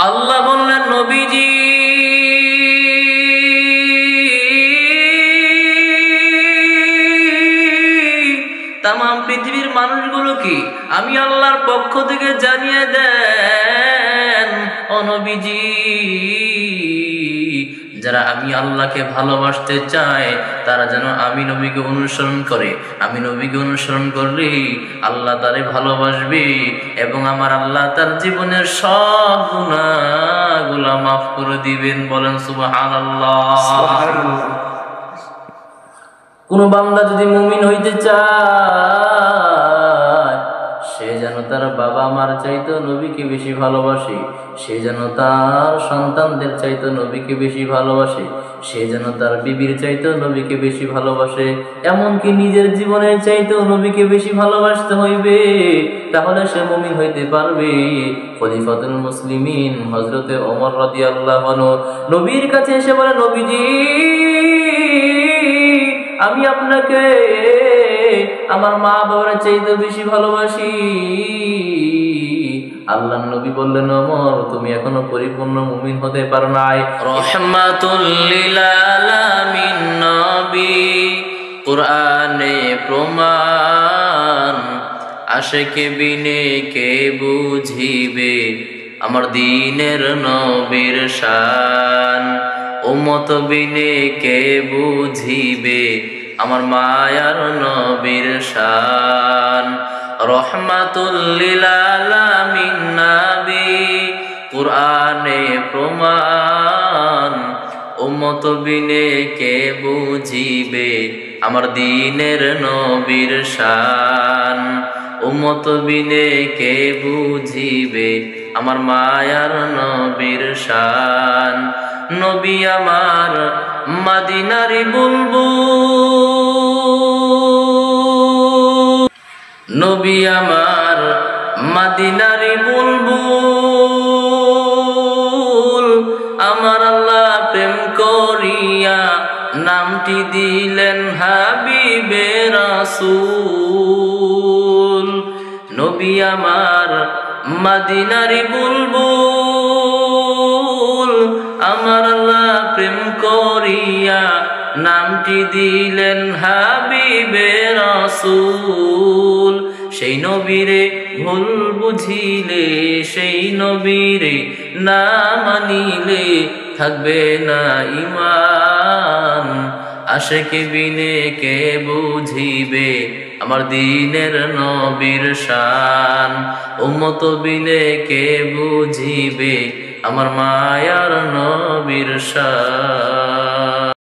আল্লাহ বললেন, নবীজি তাম পৃথিবীর মানুষগুলো কি আমি আল্লাহর পক্ষ থেকে জানিয়ে দেন, ও নবীজি, যারা আমি আল্লাহকে ভালোবাসতে চায় তারা যেন আমি নবীকে অনুসরণ করে। আমি নবীকে অনুসরণ করলে আল্লাহ তারে ভালোবাসবে এবং আমার আল্লাহ তার জীবনের সব গুনাহগুলো মাফ করে দিবেন। বলেন সুবহানাল্লাহ। কোন বান্দা যদি মুমিন হইতে চায়, সে যেন তার বাবা মার চাইতো নবীকে বেশি ভালোবাসে, সে যেন তার সন্তানদের চাইতো নবীকে বেশি ভালোবাসে, সে যেন তার বিবির চাইতো নবীকে বেশি ভালোবাসে, এমনকি নিজের জীবনের চাইতো নবীকে বেশি ভালোবাসতে হইবে, তাহলে সে মুমিন হইতে পারবে। খলিফাতুল মুসলিমিন হযরতে ওমর রাদিয়াল্লাহু আনহু নবীর কাছে এসে বলে, নবীজি, আমি আপনাকে আমার মা বাবার চাইতে বেশি ভালোবাসি। আল্লাহর নবী বললেন, ওমর, তুমি এখনো পরিপূর্ণ মুমিন হতে পারো নাই। রহমাতুল লিল আলামিন নবী, কুরআনে প্রমাণ, আশিকে বিনে কে বুঝিবে আমার দ্বীনের নবীর শান, উম্মত বিনে কে বুঝিবে আমার মায়ার নবীর শান। রহমাতুল লিল আলামিন নবী, কুরআনে প্রমাণ, উম্মত বিনে কে বুঝিবে আমার দ্বীনের নবীর শান, উম্মত বিনে কে বুঝিবে আমার মায়ার নবীর শান। নবী আমার মদিনারি বুলবুল, নবী আমার মদিনারি বুলবুল, আমার আল্লাহ প্রেম করিয়া নামটি দিলেন হাবিবে রাসূল। নবী আমার মদিনারি বুলবুল, আমার আল্লাহ প্রেম করিয়া নামটি দিলেন হাবিবে রাসূল। সেই নবীরে ভুল বুঝিলে, সেই নবীরে না মানিলে থাকবে না ঈমান। আশিকে বিনে কে বুঝিবে আমার দ্বীনের নবীর শান, উম্মত বিনে কে বুঝিবে আমার মায়ার নবীর শান।